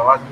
आवाज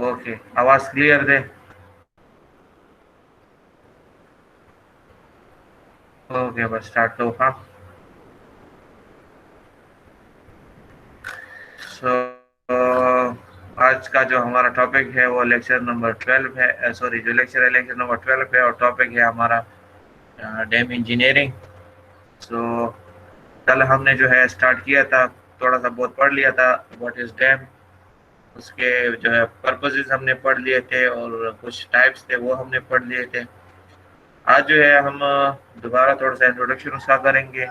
ओके, आवाज क्लियर दे। ओके, बस स्टार्ट करो। हाँ, सो आज का जो हमारा टॉपिक है वो लेक्चर नंबर 12 है। सॉरी, जो लेक्चर है लेक्चर नंबर 12 है और टॉपिक है हमारा डैम इंजीनियरिंग। सो कल हमने जो है स्टार्ट किया था, थोड़ा सा बहुत पढ़ लिया था व्हाट इज डैम, उसके जो है पर्पसेस हमने पढ़ लिए थे और कुछ टाइप्स थे वो हमने पढ़ लिए थे। आज जो है हम दोबारा थोड़ा सा इंट्रोडक्शन उसका करेंगे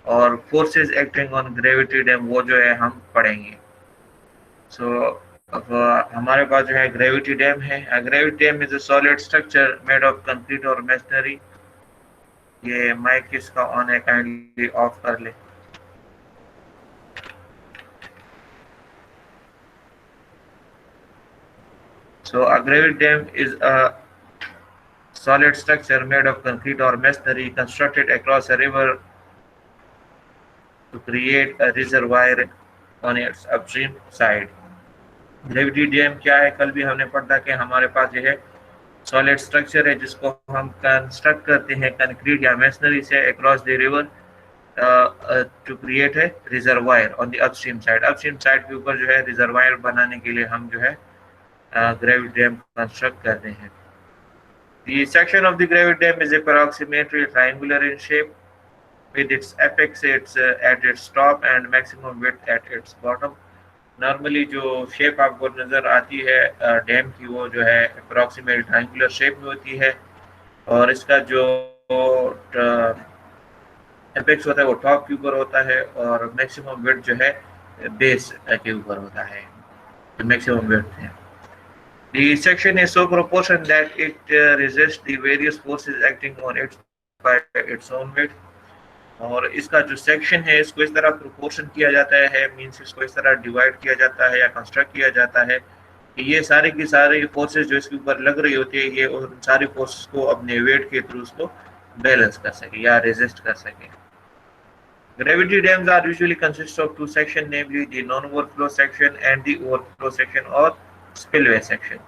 और forces acting on gravity dam वो जो है हम पढ़ेंगे। सो अब हमारे पास जो है ग्रेविटी डैम है। Gravity dam is a solid structure made of concrete और मेसनरी। ये माइक किसका ऑन है, काइंडली ऑफ कर ले। So a gravity dam is a solid structure made of concrete or masonry constructed across a river to create a reservoir on its upstream side. Gravity dam क्या है, कल भी हमने पढ़ा कि हमारे पास जो है सॉलिड स्ट्रक्चर है जिसको हम कंस्ट्रक्ट करते हैं कंक्रीट या मेसनरी से across the river to create है reservoir on the upstream side. Upstream side के ऊपर जो है रिजर्वायर बनाने के लिए हम जो है ग्रेविटी डैम कंस्ट्रक्ट करते हैं। The section of the gravity dam is approximately triangular in shape, with its apex at its top and maximum width at its bottom. Normally जो शेप आपको नज़र आती है डैम की वो जो है अप्रॉक्सीमेट ट्रायंगुलर शेप में होती है और इसका जो एपेक्स होता है वो टॉप के ऊपर होता है और मैक्सिमम विड्थ जो है बेस के ऊपर होता है, जो मैक्सिमम विड्थ है। The section is so proportioned that it resists the various forces acting on it by its own weight. और इसका जो सेक्शन है इसको इस तरह प्रोपोर्शन किया जाता है, मींस इसको इस तरह डिवाइड किया जाता है या कंस्ट्रक्ट किया जाता है कि ये सारे की सारी फोर्सेस जो इसके ऊपर लग रही होती है ये उन सारी फोर्सेस को अपने वेट के थ्रू उसको बैलेंस कर सके या रेजिस्ट कर सके। Gravity dams are usually consist of two sections, namely the non-overflow section and the overflow section or spillway section.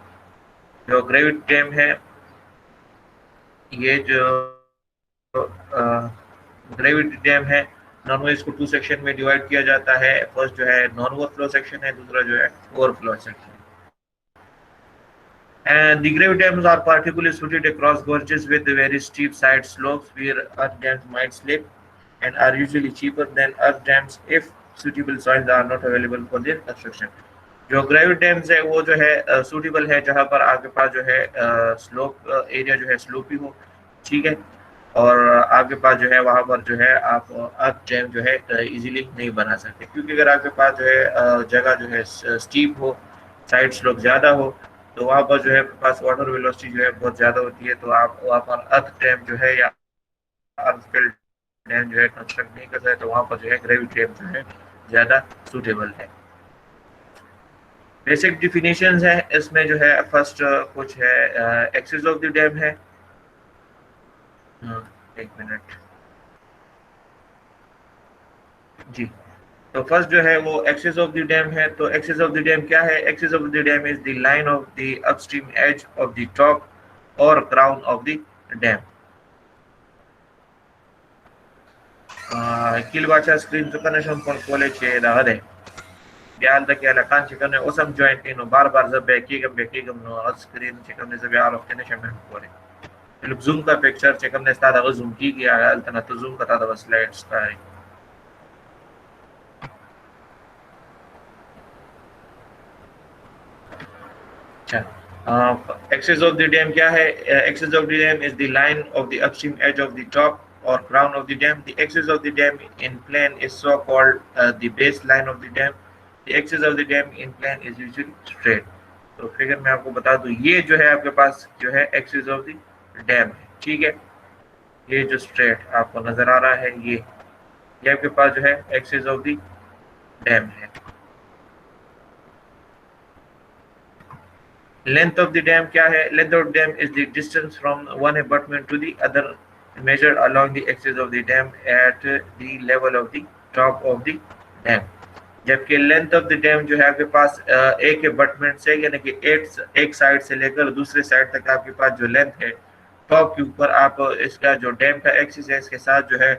जो ग्रेविटी डैम है ये जो ग्रेविटी डैम है नॉर्मली इसको टू सेक्शन में डिवाइड किया जाता है। फर्स्ट जो है नॉन ओवरफ्लो सेक्शन है, दूसरा जो है overflow section. And the gravity dams are particularly suited across gorges with very steep side slopes where earth dams might slip and are usually cheaper than earth dams if suitable soils are not available for their construction. जो gravity dams है वो जो है suitable है जहाँ पर आपके पास जो है स्लोप एरिया जो है स्लोपी हो, ठीक है, और आपके पास जो है वहाँ पर जो है आप अर्थ डैम जो है इजीली नहीं बना सकते, क्योंकि अगर आपके पास जो है जगह जो है स्टीप हो, साइड स्लोप ज़्यादा हो, तो वहाँ पर जो है पास वाटर वेलोसिटी जो है बहुत ज़्यादा होती है, तो आप वहाँ पर अर्थ डैम जो है या अर्थ फिल्ड डैम जो है कंस्ट्रक्ट नहीं कर सकते, तो वहाँ पर जो है ग्रेविटी डैम जो है ज़्यादा सूटेबल है। बेसिक डिफिनेशंस है इसमें जो है फर्स्ट कुछ है एक्सेस ऑफ द डैम है। एक मिनट जी, तो फर्स्ट जो है वो एक्सेस ऑफ द डैम है। तो एक्सेस ऑफ द डैम क्या है? Axis of the dam is the line of the upstream edge of the top और क्राउन ऑफ द डैम। किल बाचा स्क्रीन तो कनेक्शन पर खोले छे दादे ब्याल तक याला कान चिकन ओसम जॉइंट नो बार बार जब बेकीगम नो स्क्रीन चिकन जब यार ऑफ कनेक्शन में खोले लोग जूम का पिक्चर चिकन ने स्टार्ट अगर जूम की गया है अल्तना तो जूम का था स्लाइड्स का है। Axis of the dam क्या है? Axis of the dam is the line of the upstream edge of the top or crown of the dam. The axis of the dam in plane is so called the base line of the dam. The axis of the dam in plane is usually straight. तो figure में आपको बता दूं ये जो है आपके पास जो है एक्सिस ऑफ द डैम है, ठीक है, ये जो स्ट्रेट आपको नजर आ रहा है ये आपके पास जो है एक्सिस ऑफ द डैम है। लेंथ ऑफ द डैम क्या है? Length of dam is the distance from one abutment to the other measured along the axis of the dam at the level of the top of the dam. जबकि length of the dam जो है आपके पास एक abutment से यानी कि एक side से लेकर दूसरे साइड तक आपके पास जो लेंथ है टॉप के ऊपर, आप इसका जो डैम का एक्सिस है इसके साथ जो है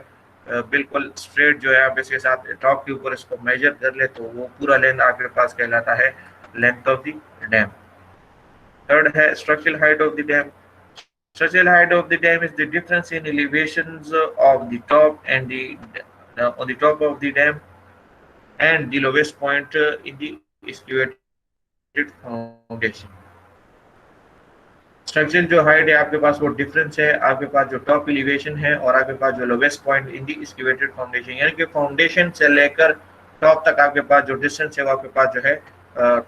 बिल्कुल स्ट्रेट जो है आप इसके साथ टॉप के ऊपर इसको मेजर कर ले तो वो पूरा लेंथ आपके पास कहलाता है length of the dam. Third है structural height of the dam. Structural height of the dam is the difference in elevations of the top and the on the top of the dam and the lowest point in the excavated foundation। Structural जो height है आपके पास वो difference है आपके पास जो top elevation है और आपके पास जो lowest point in the excavated foundation, यानी कि फाउंडेशन से लेकर टॉप तक आपके पास जो डिस्टेंस है वो आपके पास जो है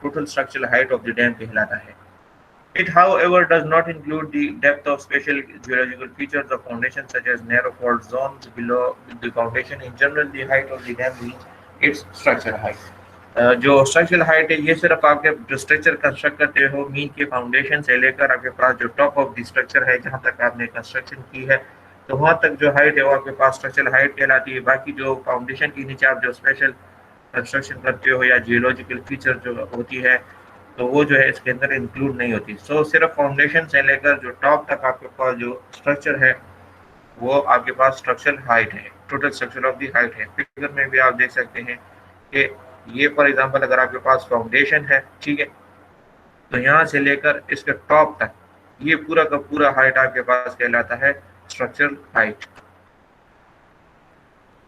total structural height of the dam कहलाता है। It, however, does not include the depth of special geological features of foundation, such as narrow fault zones below the foundation. In general, the height of the dam means its structural height. जो structural height है ये सिर्फ आपके जो structure construct करते हो mean के foundation से लेकर आपके पास जो टॉप ऑफ द स्ट्रक्चर है जहाँ तक आपने कंस्ट्रक्शन की है तो वहाँ तक जो हाइट है वो आपके पास स्ट्रक्चरल हाइट कहलाती है। बाकी जो फाउंडेशन के नीचे आप जो स्पेशल कंस्ट्रक्शन करते हो या जियोलॉजिकल फीचर जो होती है तो वो जो है इसके अंदर इंक्लूड नहीं होती। सो सिर्फ फाउंडेशन से लेकर जो टॉप तक आपके पास जो स्ट्रक्चर है वो आपके पास स्ट्रक्चरल हाइट है, total structure of the height है। फिगर में भी आप देख सकते हैं कि ये फॉर एग्जांपल अगर आपके पास फाउंडेशन है, ठीक है, तो यहाँ से लेकर इसके टॉप तक ये पूरा का पूरा हाइट आपके पास कहलाता है स्ट्रक्चरल हाइट।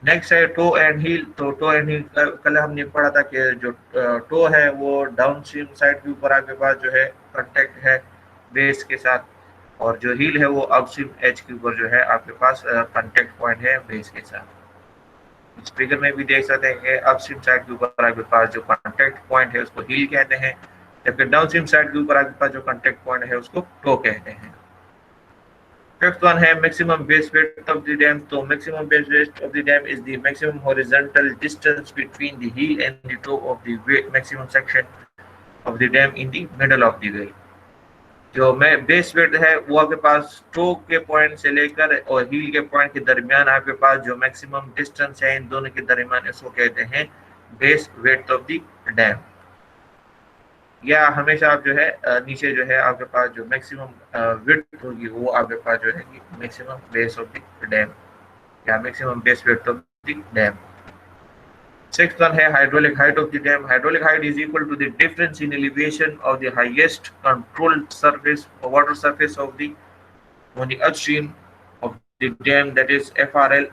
नेक्स्ट है टो एंड हील। तो टो एंड हील कल हमने पढ़ा था कि जो टो है वो डाउन स्ट्रीम साइड के ऊपर आपके पास जो है कांटेक्ट है बेस के साथ और जो हील है वो अपस्ट्रीम एज के ऊपर जो है आपके पास कांटेक्ट पॉइंट है बेस के साथ। इस फिगर में भी देख सकते हैं कि अपस्ट्रीम साइड के ऊपर आपके पास जो कांटेक्ट पॉइंट है उसको हील कहते हैं, जबकि डाउनस्ट्रीम साइड के ऊपर आपके पास जो कांटेक्ट पॉइंट है उसको टो कहते हैं। फिफ्थ वन है maximum base width of the dam. तो maximum base width of the dam is the maximum horizontal distance between the heel and the toe of the maximum section of the dam in the middle of the well. जो मैं base width है वो आपके पास to के point से लेकर और heal के पॉइंट के दरमियान आपके पास जो मैक्सिमम डिस्टेंस है इन दोनों के दरमियान इसको कहते हैं base width of the dam. या हमेशा आप जो है नीचे जो है आपके पास जो मैक्सिमम विड्थ होगी वो आपके पास जो है maximum base of the dam या maximum base width of the dam. Sixth one है hydraulic height of the dam. Hydraulic height is equal to the difference in elevation of the highest controlled surface or water surface of the on the upstream of the dam, that is FRL,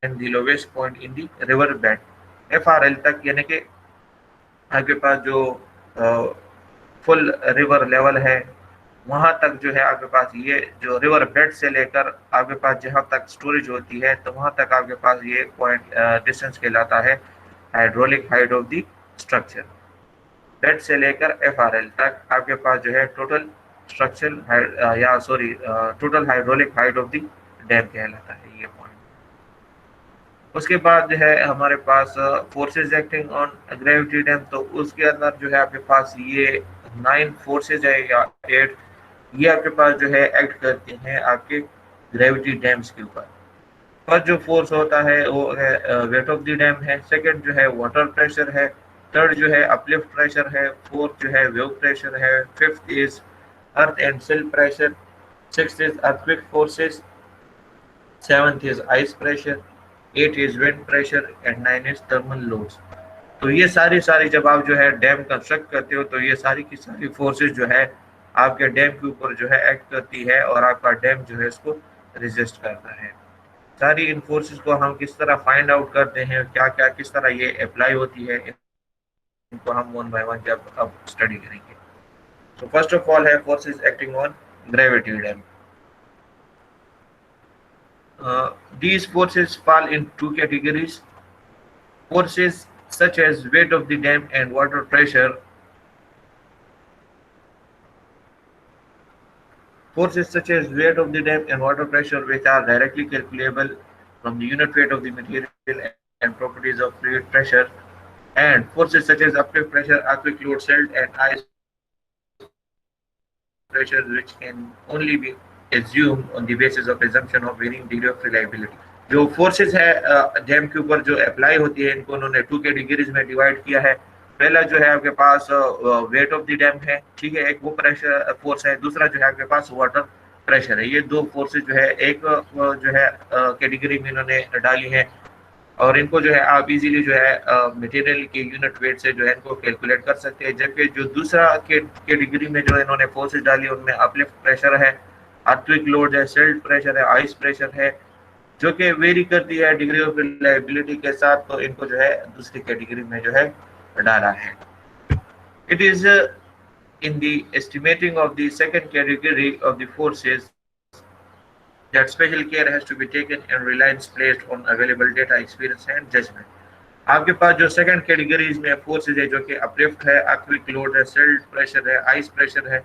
and the lowest point in the river bed. FRL तक यानी कि आपके पास जो full river level है वहां तक जो है आपके पास ये जो रिवर बेड से लेकर आपके पास जहां तक स्टोरेज होती है तो वहां तक आपके पास ये पॉइंट डिस्टेंस कहलाता है hydraulic height of the structure. Bed से लेकर FRL तक आपके पास जो है टोटल स्ट्रक्चरल या sorry total hydraulic height of the dam कहलाता है ये पॉइंट। उसके बाद जो है हमारे पास forces acting on gravity dam. तो उसके अंदर जो है आपके पास ये 9 फोर्सेज है या 8 ये आपके पास जो है एक्ट करते हैं आपके ग्रेविटी डैम्स के ऊपर। फर्स्ट जो फोर्स होता है वो है वेट ऑफ द डैम है, सेकंड जो है वाटर प्रेशर है, थर्ड जो है अपलिफ्ट प्रेशर है, फोर्थ जो है वेव प्रेशर है, fifth is earth and silt pressure, sixth is earthquake forces, seventh is ice pressure, 8 is wind pressure and 9 is thermal loads. तो ये सारी जब आप जो है डैम कंस्ट्रक्ट करते हो तो ये सारी की सारी फोर्सेस जो है आपके डैम के ऊपर जो है एक्ट करती है और आपका डैम जो है इसको रेजिस्ट करता है। सारी इन फोर्सेस को हम किस तरह फाइंड आउट करते हैं, क्या क्या किस तरह ये अप्लाई होती है, इनको हम वन बाय वन जब अब स्टडी करेंगे। तो फर्स्ट ऑफ ऑल है forces acting on gravity dam. These forces fall in two categories: forces such as weight of the dam and water pressure. Forces such as weight of the dam and water pressure, which are directly calculable from the unit weight of the material and properties of fluid pressure, and forces such as uplift pressure, earthquake load, silt, and ice pressure, which can only be assumed on the basis of assumption of varying degree of reliability. जो forces है dam के ऊपर जो apply होती है, इनको उन्होंने 2 categories में डिवाइड किया है। पहला जो है आपके पास वेट ऑफ द डैम है, ठीक है, एक वो प्रेशर फोर्स है। दूसरा जो है आपके पास वाटर प्रेशर है। ये दो फोर्सेस जो है एक जो है कैटेगरी में इन्होंने डाली है, और इनको जो है आप इजीली जो है मटेरियल के यूनिट वेट से जो है इनको कैलकुलेट कर सकते हैं। जबकि जो दूसरा कैटेगरी में जो इन्होंने फोर्सेस डाली उनमें अपलिफ्ट प्रेशर है, अर्थक्वेक लोड है, सिल्ट प्रेशर है, आइस प्रेशर है, जो कि वेरी करती है डिग्री ऑफ रिलायबिलिटी के साथ, तो इनको जो है दूसरी कैटेगरी में जो है डाला है। It is in the estimating of the second category of the forces that special care has to be taken and reliance placed on available data, experience and judgment. आपके पास जो सेकंड कैटेगरीज में forces है, जो कि uplift है, earthquake load है, silt pressure है, आइस प्रेशर है,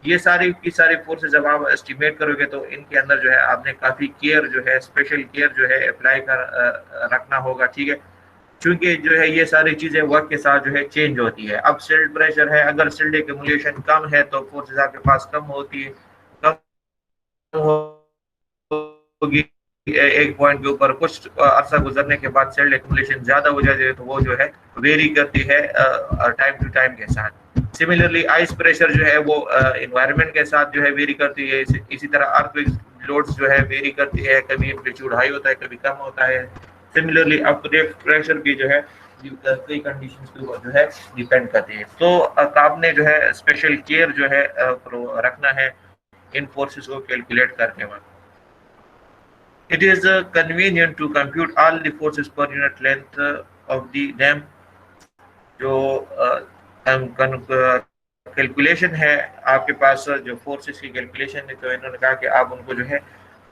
ये सारी की सारी फोर्सेज जब आप एस्टिमेट करोगे तो इनके अंदर जो है आपने काफी केयर जो है, स्पेशल केयर जो है अप्लाई कर रखना होगा, ठीक है। क्योंकि जो है ये सारी चीजें वक्त के साथ जो है चेंज होती है। अब सिल्ट प्रेशर है, अगर सिल्ट एक्यूमुलेशन कम है तो फोर्सेज आपके पास कम होती है, कम होगी एक पॉइंट के ऊपर। कुछ अरसा गुजरने के बाद सेल एक्यूमुलेशन ज्यादा हो जाती है, तो वो जो है वेरी करती है टाइम टू टाइम के साथ। सिमिलरली आइस प्रेशर जो है वो एनवायरनमेंट के साथ जो है वेरी करती है। इसी तरह अर्थक्वेक लोड्स जो है वेरी करती है, कभी एम्पलीट्यूड हाई होता है, कभी कम होता है। सिमिलरली अपलिफ्ट प्रेशर भी जो है कई कंडीशंस के ऊपर जो है डिपेंड करती है। तो आपने जो है स्पेशल केयर जो है रखना है इन फोर्सेस को कैलकुलेट करने में। It is convenient to compute all the forces per unit length of the dam। जो कैलकुलेशन है आपके पास, जो फोर्सेस की कैलकुलेशन है, तो इन्होंने कहा कि आप उनको जो है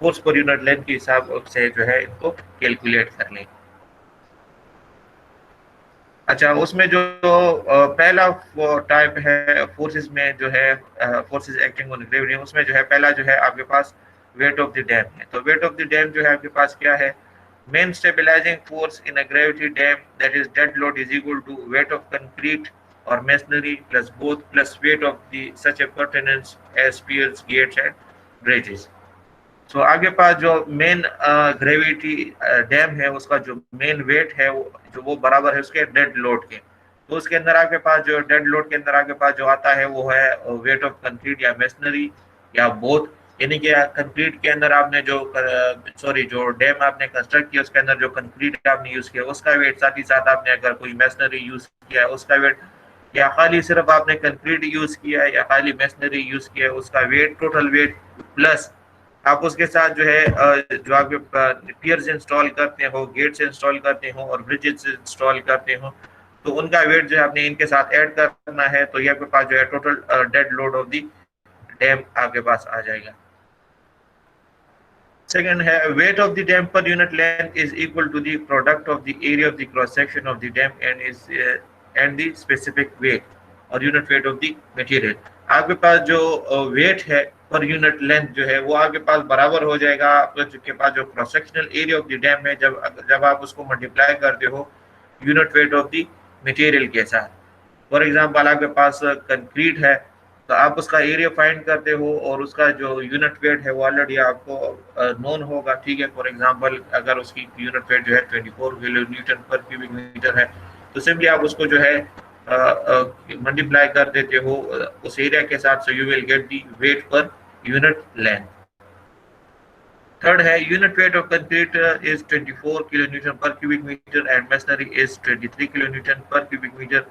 फोर्स पर यूनिट लेंथ के हिसाब से जो है इनको कैलकुलेट कर लें। अच्छा, उसमें जो पहला टाइप है फोर्सेस में जो है फोर्सेस एक्टिंग ऑन ग्रेविटी, उसमें जो है पहला जो है आपके पास वेट ऑफ द डैम है। तो वेट ऑफ द डैम जो है आपके पास क्या है, main stabilising force in a gravity dam that is dead load is equal to weight of concrete और masonry plus both plus weight of the such appurtenance as piers, gates and bridges. So आगे पास जो main gravity dam है, उसका जो main wait है वो बराबर है उसके डेड लोड के। तो उसके अंदर आपके पास जो डेड लोड के अंदर आपके पास जो आता है वो है वेट ऑफ कंक्रीट या मेसनरी या बोथ। यानी कि कंक्रीट के अंदर आपने जो डैम आपने कंस्ट्रक्ट किया उसके अंदर जो कंक्रीट आपने यूज किया उसका वेट, साथ ही साथ आपने अगर कोई मेसनरी यूज किया है उसका वेट, या खाली सिर्फ आपने कंक्रीट यूज किया है या खाली मेसनरी यूज किया है उसका वेट, टोटल वेट प्लस आप उसके साथ जो है जो आपके पियर्स इंस्टॉल करते हो, गेट्स इंस्टॉल करते हो और ब्रिजेस इंस्टॉल करते हो, तो उनका वेट जो है आपने इनके साथ ऐड करना है। तो ये आपके पास जो है total dead load of the dam आपके पास आ जाएगा। सेकंड है weight of the dam per unit length is equal to the product of the area of the cross section of the dam and the specific weight और unit weight of the material. आपके पास जो wait है पर unit length जो है वो आपके पास बराबर हो जाएगा आपके पास जो cross sectional area of the dam है, जब आप उसको मल्टीप्लाई करते हो unit weight of the material के साथ। फॉर एग्जांपल आपके पास कंक्रीट है, तो आप उसका एरिया फाइंड करते हो और उसका जो यूनिट वेट है वो ऑलरेडी आपको नोन होगा, ठीक है। फॉर एग्जांपल अगर उसकी यूनिट वेट जो है 24 kilo newton per cubic metre है, तो सिंपली आप उसको जो है मल्टीप्लाई कर देते हो उस एरिया के साथ, so you will get the weight per unit length. Third है unit weight of concrete is 24 kilo newton per cubic metre and masonry is 23 kilo newton per cubic metre,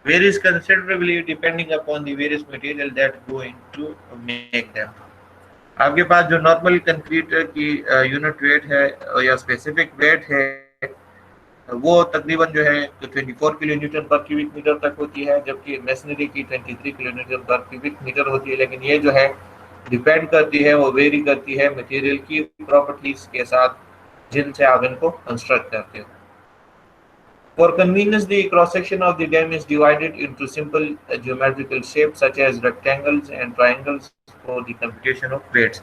varies considerably depending upon the various material that go into make them। आपके पास जो normal concrete की unit weight है या specific weight है वो तकरीबन जो है 24 kilo newton per cubic metre तक होती है, जबकि मेसनरी की 23 kilo newton per cubic metre होती है। लेकिन ये जो है डिपेंड करती है, वो वेरी करती है मटेरियल की प्रॉपर्टीज के साथ जिनसे आप इनको कंस्ट्रक्ट करते हो। For convenience, the cross-section of the dam is divided into simple geometrical shapes such as rectangles and triangles for the computation of weights।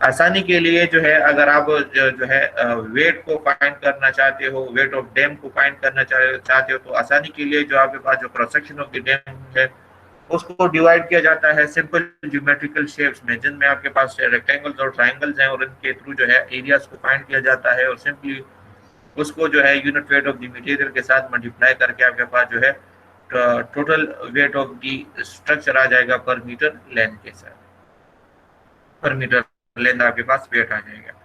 आसानी के लिए जो है अगर आप जो है वेट को फाइंड करना चाहते हो, वेट ऑफ डैम को फाइंड करना चाहते हो, तो आसानी के लिए जो आपके पास जो cross section of the dam है उसको डिवाइड किया जाता है सिंपल ज्योमेट्रिकल शेप्स में, जिनमें आपके पास रेक्टेंगल्स और ट्राइंगल्स हैं, और इनके थ्रू जो है एरियाज को फाइंड किया जाता है, और सिंपली उसको जो है unit weight of the material के साथ मल्टीप्लाई करके आपके पास जो है total weight of the structure आ जाएगा पर मीटर लेंथ के साथ, पर मीटर लेंथ आपके पास वेट आ जाएगा।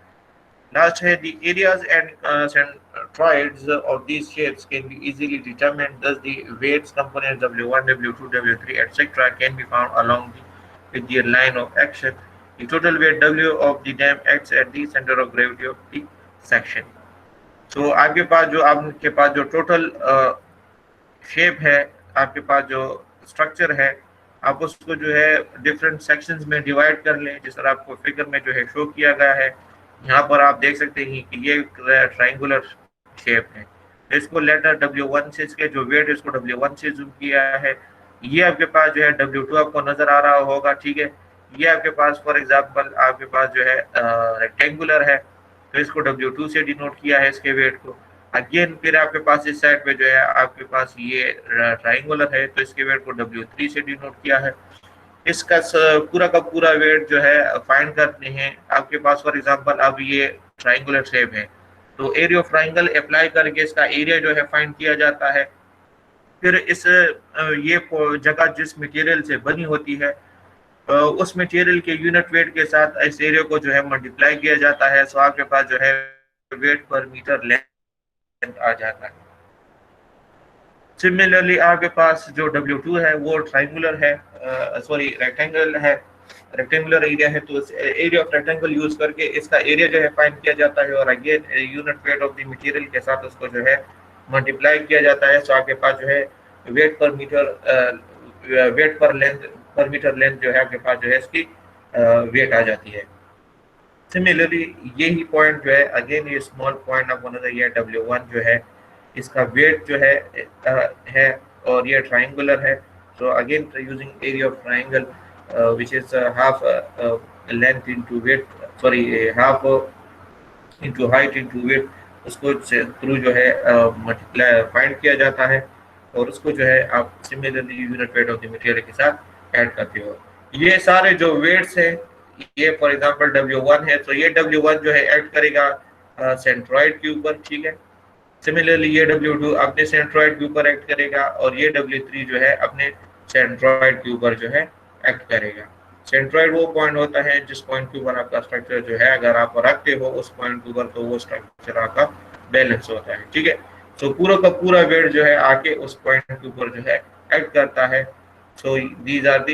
Last है the areas and centroids of these shapes can be easily determined. Thus, the weights components W1, W2, W3, etc. can be found along with the line of action. The total weight W of the dam acts at the center of gravity of the section. So आपके पास जो आपके पास जो total shape है, आपके पास जो स्ट्रक्चर है, आप उसको जो है डिफरेंट सेक्शंस में डिवाइड कर लें, जिस तरह आपको फिगर में जो है शो किया गया है। यहाँ पर आप देख सकते हैं कि ये ट्राइंगुलर शेप है, इसको लेटर W1 से, इसके जो वेट है इसको W1 से जूम किया है। ये आपके पास जो है W2 आपको नजर आ रहा होगा, ठीक है। ये आपके पास फॉर एग्जांपल आपके पास जो है रेक्टेंगुलर है, तो इसको W2 से डिनोट किया है इसके वेट को। अगेन फिर आपके पास इस साइड पे जो है आपके पास ये ट्राइंगुलर है, तो इसके वेट को W3 से डिनोट किया है। इसका पूरा का पूरा वेट जो है फाइंड करते हैं। आपके पास फॉर एग्जांपल अब ये ट्राइंगुलर शेप है, तो एरिया ऑफ ट्राइंगल अप्लाई करके इसका एरिया जो है फाइंड किया जाता है। फिर इस ये जगह जिस मटेरियल से बनी होती है, उस मटेरियल के यूनिट वेट के साथ इस एरिया को जो है मल्टीप्लाई किया जाता है। सो आपके पास जो है वेट पर मीटर लेंथ आ जाता है। सिमिलरली आपके पास जो W2 है वो ट्राइंगुलर है, सॉरी रेक्टेंगल है, रेक्टेंगुलर एरिया है, तो एरिया ऑफ रेक्टेंगल यूज करके इसका एरिया जो है फाइंड किया जाता है, और again unit weight of the material के साथ उसको जो है मल्टीप्लाई किया जाता है। सो आपके पास जो है वेट पर मीटर वेट पर लेंथ पर मीटर लेंथ जो है आपके पास जो है इसकी वेट आ जाती है। सिमिलरली यही पॉइंट जो है, अगेन ये स्मॉल पॉइंट आपको नजर, ये W1 जो है इसका वेट जो है और ये ट्राइंगुलर है। So again using area of triangle which is half length into wait, sorry half into height into wait, उसको थ्रू जो है मल्टीप्लाई फाइंड किया जाता है, और उसको जो है आप similarly unit weight of the material के साथ ऐड करते हो। ये सारे जो वेट्स है, ये फॉर एग्जांपल W1 है, तो ये W1 जो है ऐड करेगा सेंट्रॉइड के ऊपर, ठीक है। सिमिलरली ये W2 अपने सेंट्रॉइड के ऊपर एक्ट करेगा, और ये W3 जो है अपने सेंट्रॉइड के ऊपर जो है एक्ट करेगा। सेंट्रॉइड वो पॉइंट होता है जिस पॉइंट के ऊपर आपका स्ट्रक्चर जो है अगर आप रखते हो उस पॉइंट के ऊपर, तो वो स्ट्रक्चर आपका बैलेंस होता है, ठीक है। तो पूरा का पूरा वेट जो है आके उस पॉइंट के ऊपर जो है एक्ट करता है। So these are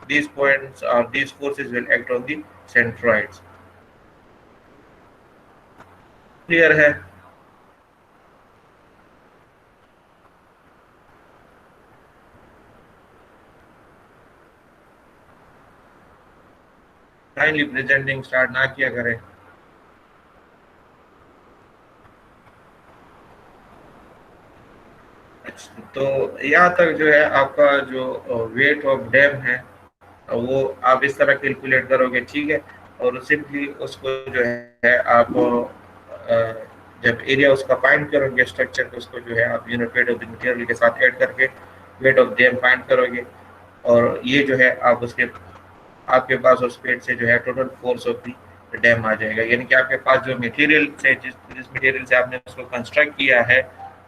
these points or these forces will act on the centroids. Clear है? काइंडली प्रेजेंटिंग स्टार्ट ना किया करें। तो यहाँ तक जो है आपका जो वेट ऑफ डैम है वो आप इस तरह कैलकुलेट करोगे, ठीक है। और सिंपली उसको जो है आप जब एरिया उसका फाइंड करोगे स्ट्रक्चर को, उसको जो है आप unit weight of the material के साथ ऐड करके वेट ऑफ डैम फाइंड करोगे, और ये जो है आप उसके आपके पास उस वेट से जो है total force of the dam आ जाएगा। यानी कि आपके पास जो मटेरियल से जिस मटेरियल से आपने उसको कंस्ट्रक्ट किया है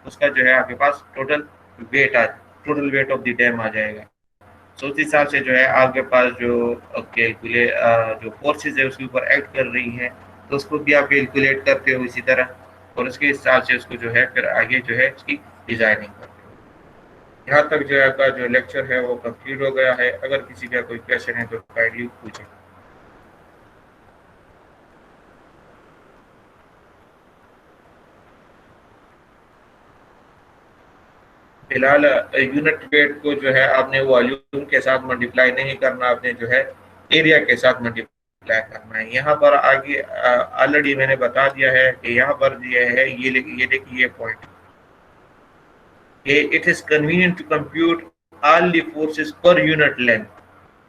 उसका जो है आपके पास total weight of the dam आ जाएगा। तो उस हिसाब से जो है आपके पास जो जो फोर्सेज है उसके ऊपर एक्ट कर रही हैं, तो उसको भी आप कैलकुलेट करते हो इसी तरह, और उसके हिसाब से उसको जो है फिर आगे जो है इसकी डिजाइनिंग करते हो। यहाँ तक जो है आपका जो लेक्चर है वो कंप्लीट हो गया है। अगर किसी का कोई क्वेश्चन है तो काइंडली पूछें। फिलहाल यूनिट वेट को जो है आपने वॉल्यूम के साथ मल्टीप्लाई नहीं करना, आपने जो है एरिया के साथ मल्टीप्लाई करना है। यहाँ पर आगे ऑलरेडी मैंने बता दिया है कि यहाँ पर ये है, ये देखिए ये point, it is convenient to compute all the forces per unit length.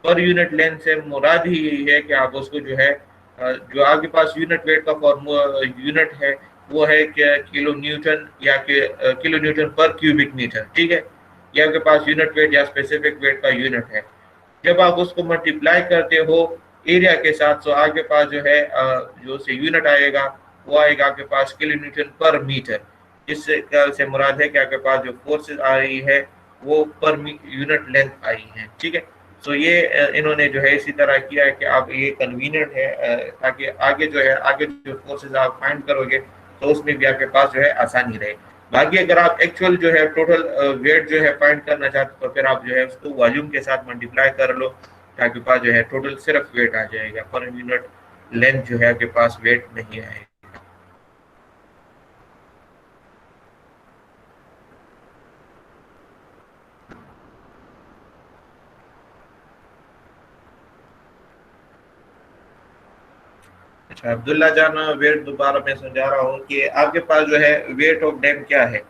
Per unit length से मुराद ही यही है कि आप उसको जो है जो आपके पास यूनिट वेट का फॉर्मूला यूनिट है वो है क्या, किलो न्यूटन या kilo newton per cubic metre, ठीक है। ये आपके पास यूनिट वेट या स्पेसिफिक वेट का यूनिट है। जब आप उसको मल्टीप्लाई करते हो एरिया के साथ, तो आपके पास जो है जो से यूनिट आएगा वो आएगा आपके पास किलो न्यूटन पर मीटर। जिससे से मुराद है कि आपके पास जो फोर्सेस आ रही है वो पर यूनिट लेंथ आई है। ठीक है, तो ये इन्होंने जो है इसी तरह किया है कि आप ये कन्वीनियंट है ताकि आगे जो है आगे जो फोर्सेस आप फाइंड करोगे तो उसमें भी आपके पास जो है आसानी रहे। बाकी अगर आप एक्चुअल जो है टोटल वेट जो है फाइंड करना चाहते हो तो फिर आप जो है उसको वॉल्यूम के साथ मल्टीप्लाई कर लो, आपके पास जो है टोटल सिर्फ वेट आ जाएगा, पर यूनिट लेंथ जो है आपके पास वेट नहीं आएगा। अच्छा अब्दुल्ला जान, वेट दोबारा मैं समझा रहा हूँ कि आपके पास जो है वेट ऑफ डैम क्या है।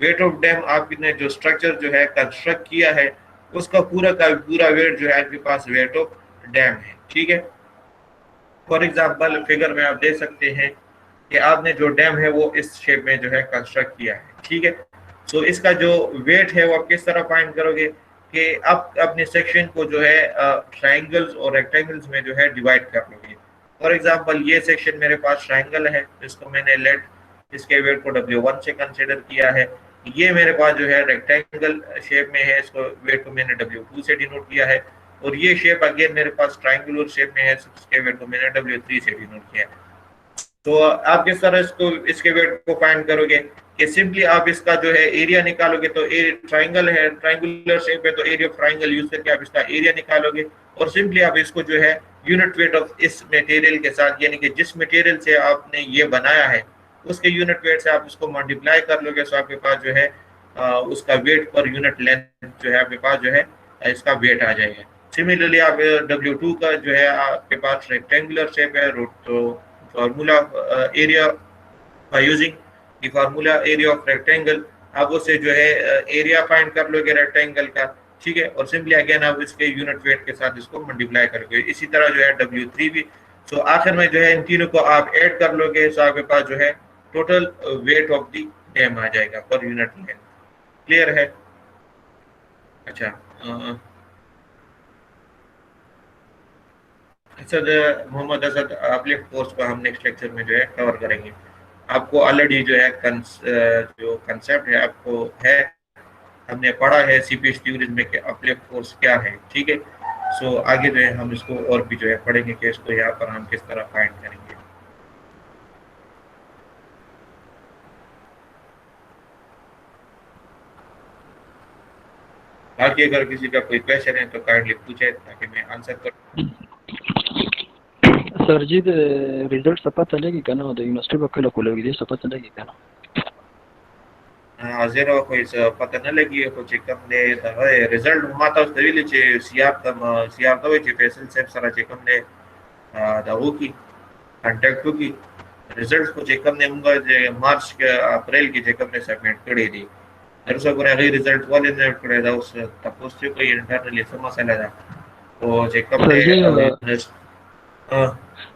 वेट ऑफ डैम आपने जो स्ट्रक्चर जो है कंस्ट्रक्ट किया है उसका पूरा का पूरा वेट जो है आपके पास वेट ऑफ डैम है। ठीक है, फॉर एग्जाम्पल फिगर में आप देख सकते हैं कि आपने जो डैम है वो इस शेप में जो है कंस्ट्रक्ट किया है। ठीक है, तो इसका जो वेट है वो आप किस तरह फाइंड करोगे कि आप अपने सेक्शन को जो है ट्राइंगल्स और रेक्टेंगल्स में जो है डिवाइड कर लोगे। फॉर एग्जांपल ये सेक्शन मेरे पास ट्राइंगल है, इसको मैंने लेट इसके वेट को W1 से कंसीडर किया है। ये मेरे पास जो है रेक्टेंगल शेप में है, इसको वेट को मैंने W2 से डिनोट किया है। और ये शेप अगेन मेरे पास ट्राइंगुलर शेप में है, इसके वेट को मैंने W3 से डिनोट किया है। तो आप किस तरह इसको इसके वेट को फाइंड करोगे कि सिंपली आप इसका जो है एरिया निकालोगे, तो ट्राइंगल है, ट्राइंगुलर शेप है, तो एरिया ऑफ ट्राइंगल यूज करके आप इसका एरिया निकालोगे और सिंपली आप इसको जो है यूनिट वेट ऑफ इस मटेरियल के साथ, यानी कि जिस मटेरियल से आपने ये बनाया है उसके यूनिट वेट से आप इसको मल्टीप्लाई कर लोगे, तो आपके पास जो है उसका वेट पर यूनिट लेंथ जो है आपके पास जो है इसका वेट आ जाएगा। सिमिलरली आप W2 का जो है आपके पास रेक्टेंगुलर शेप है, तो formula area by using the formula area of rectangle आप उससे जो है एरिया फाइंड कर लोगे रेक्टेंगल का। ठीक है, और सिंपली अगेन आप इसके यूनिट वेट के साथ इसको मल्टीप्लाई करोगे। इसी तरह जो है W3 भी। सो आखिर में जो है इन तीनों को आप ऐड कर लोगे, तो आपके पास जो है total weight of the dam आ जाएगा पर यूनिट लेंथ। क्लियर है? अच्छा असद मोहम्मद असद, अपलिफ्ट फोर्स को हम नेक्स्ट लेक्चर में जो है कवर करेंगे। आपको ऑलरेडी जो है जो कंसेप्ट है आपको है, हमने पढ़ा है सीपीएस थ्योरीज में कि अपलिफ्ट फोर्स क्या है। ठीक है, सो आगे जो है हम इसको और भी जो है पढ़ेंगे कि इसको यहाँ पर हम किस तरह फाइंड करेंगे। बाकी अगर किसी का कोई क्वेश्चन है तो काइंडली पूछे ताकि मैं आंसर करूँ। सर जी रिजल्ट सब पता चलेगी क्या ना, यूनिवर्सिटी पक्का खोलेगी सब पता चलेगी क्या ना? zero kois pata lagi ko che kam ne da result mata stabilie che siar da che pesel sep sara che kam ne da hoki contact hoki results को चेक करने होगा जे मार्च के अप्रैल की चेक करने सबमिट करी थी। दरअसल को अगर रिजल्ट वाले ने करे था उस तपोस से कोई इंटरनली समस्या लगा तो चेक करने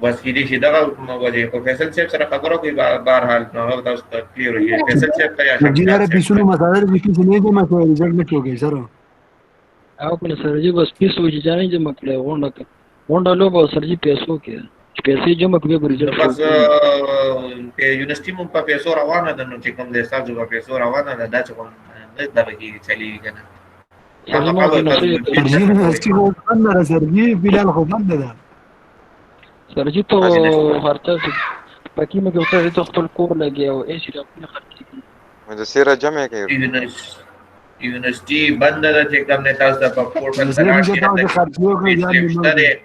बस सीधी सीधा वजह को फैसल सेफ सर खबरों की बहरहाल होता उसका क्लियर हुई है फैसल सेफ का या जिन्होंने पिछले मसाले विकी सुनिए कि मैं कोई रिजल्ट में ठोके सर आप ने सर जी बस पीस हो जाने जमा करे होंडा लो बस सर जी पैसों के पैसे जमा किए रिजल्ट बस के यूनिवर्सिटी में pa पैसों रवाना था नो चिकम दे साहब जो पैसों रवाना था दाच को नहीं दबेगी चली गया सर जी यूनिवर्सिटी को बंद है सर जी फिलहाल को बंद है सर जी तो खर्चा बाकी में होता है तो खपल कोर लगे और ऐसे अपने खर्चे की मुझे सिरा जमा के यूनिवर्सिटी बंद है चिकम ने तास द पोर्टल सर जी के खर्चों को याद नहीं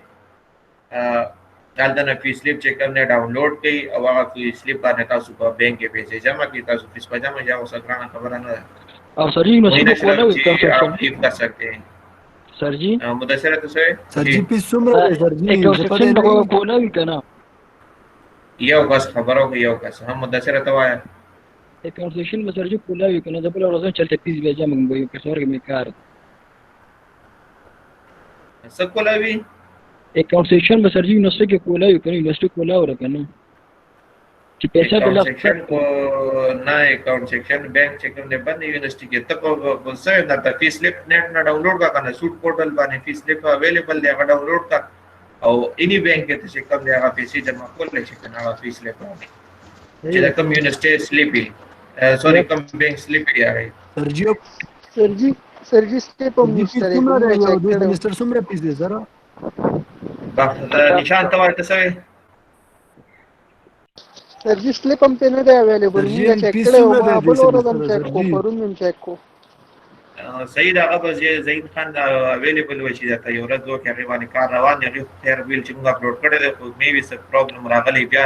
डालता ना फी स्लिप चेक करने डाउनलोड की और वहाँ फी स्लिप करने का सुबह बैंक के पैसे जमा की था फीस पर जमा जाओ सकराना खबर ना और सर जी यूनिवर्सिटी को ना आप लीव कर सकते हैं सर जी मुदस्सिर तो सर जी पीस सुन रहे सर जी एक सेक्शन को ना भी करना ये बस खबरों को ये बस हम मुदस्सिर तो आया एक सेक्शन में सर जी को ना भी करना जब लोग चलते पीस भेजा मंगवाई के सर में कार सबको लवी अकाउंट सेक्शन में सर जी यूनिवर्सिटी के कोला यूनिवर्सिटी कोला हो रखा ना कि पैसे अकाउंट बिला सेक्शन को ना अकाउंट सेक्शन बैंक सेक्शन ने बंद यूनिवर्सिटी के तक को सर ना था फी स्लिप नेट ना डाउनलोड का करना सूट पोर्टल पर फी स्लिप अवेलेबल है डाउनलोड का और इन्हीं बैंक के से कम देगा पैसे जमा कर ले सकना फी स्लिप जिला कम यूनिवर्सिटी स्लिप सॉरी कम बैंक स्लिप आ रही Sergio, Sergi step on Sergio Mr. cum Ekun are me eu check doi करो minister sumre pizde zara. निशान तवार तसवे Sergi slip am pe nade available Sergi minga check pis करो sumre ma de abul ora dam semester check को Sergi. परun में check को सही रहा बस ये जहीन खान अवेलेबल वशी जाता है और दो क्या रिवानी कार रवान या फिर बिल चिंगा अपलोड कर दे तो मे भी सब प्रॉब्लम रागली बिया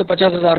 50,000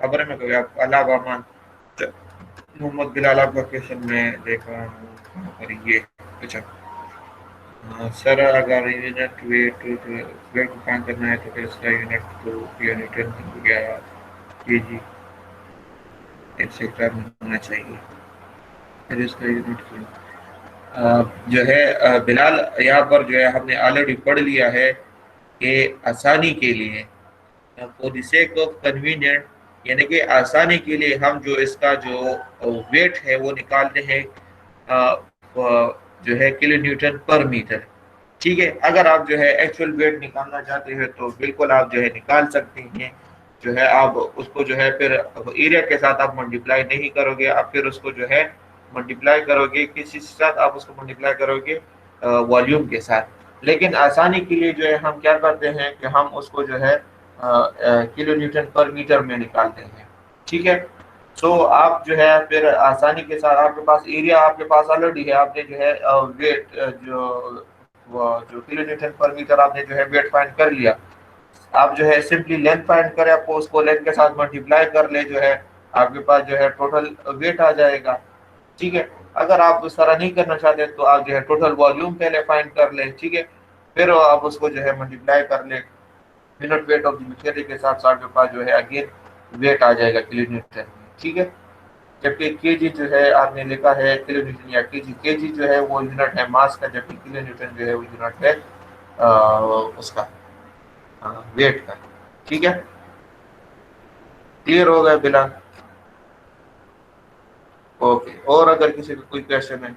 खबर में कोई अल्लाह रहमान मोहम्मद बिलाल एप्लीकेशन में देखा और ये अच्छा सर अगर यूनिट वेट को काम करना है तो फिर इसका यूनिट तो यूनिट हो गया केजी एक्सेट्रा होना चाहिए फिर इसका यूनिट जो है बिलाल यहाँ पर जो है हमने ऑलरेडी पढ़ लिया है कि आसानी के लिए for the sake of convenient यानी कि आसानी के लिए हम जो इसका जो वेट है वो निकालते हैं जो है किलो न्यूटन पर मीटर ठीक है अगर आप जो है एक्चुअल वेट निकालना चाहते हैं तो बिल्कुल आप जो है निकाल सकते हैं जो है आप उसको जो है फिर एरिया के साथ आप मल्टीप्लाई नहीं करोगे आप फिर उसको जो है मल्टीप्लाई करोगे किसी के साथ आप उसको मल्टीप्लाई करोगे वॉल्यूम के साथ लेकिन आसानी के लिए जो है हम क्या करते हैं कि हम उसको जो है किलो न्यूटन पर मीटर में निकालते हैं ठीक है तो आप जो है फिर आसानी के साथ आपके पास एरिया आपके पास ऑलरेडी है आपने जो है वेट जो किलो न्यूटन पर मीटर आपने जो है वेट फाइंड कर लिया आप जो है सिंपली लेंथ फाइंड करें आपको उसको लेंथ के साथ मल्टीप्लाई कर ले जो है आपके पास जो है टोटल वेट आ जाएगा ठीक है अगर आप उस तरह नहीं करना चाहते तो आप जो है टोटल वॉल्यूम पहले फाइंड कर ले ठीक है फिर आप उसको जो है मल्टीप्लाई कर ले unit weight of the material के साथ आपके पास जो है अगेन वेट आ जाएगा किलो न्यूटन में ठीक है जबकि केजी जो है आपने लिखा है किलो न्यूटन या केजी जो है वो यूनिट है मास का जबकि किलो न्यूटन जो है वो यूनिट है उसका वेट का ठीक है क्लियर हो गया बिला ओके और अगर किसी को कोई क्वेश्चन है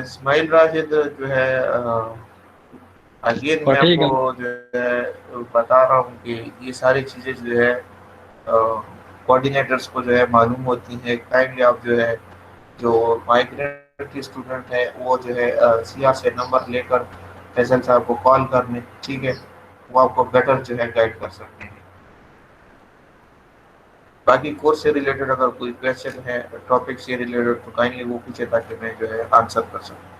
इस्माइल राशिद जो है अगेन मैं आपको जो है बता रहा हूँ कि ये सारी चीज़ें जो है कोऑर्डिनेटर्स को जो है मालूम होती हैं काइंडली आप जो है जो माइग्रेंट के स्टूडेंट है वो जो है सीआर से नंबर लेकर फैसल साहब को कॉल करने, ठीक है, वो आपको बेटर जो है गाइड कर सकते हैं। बाकी कोर्स से रिलेटेड अगर कोई क्वेश्चन है टॉपिक से रिलेटेड तो काइंडली वो पूछे ताकि मैं जो है आंसर कर सकूं।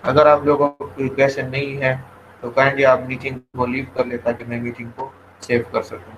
अगर आप लोगों को कोई क्वेश्चन नहीं है तो काइंडली आप मीटिंग को लीव कर ले ताकि मैं मीटिंग को सेव कर सकूं।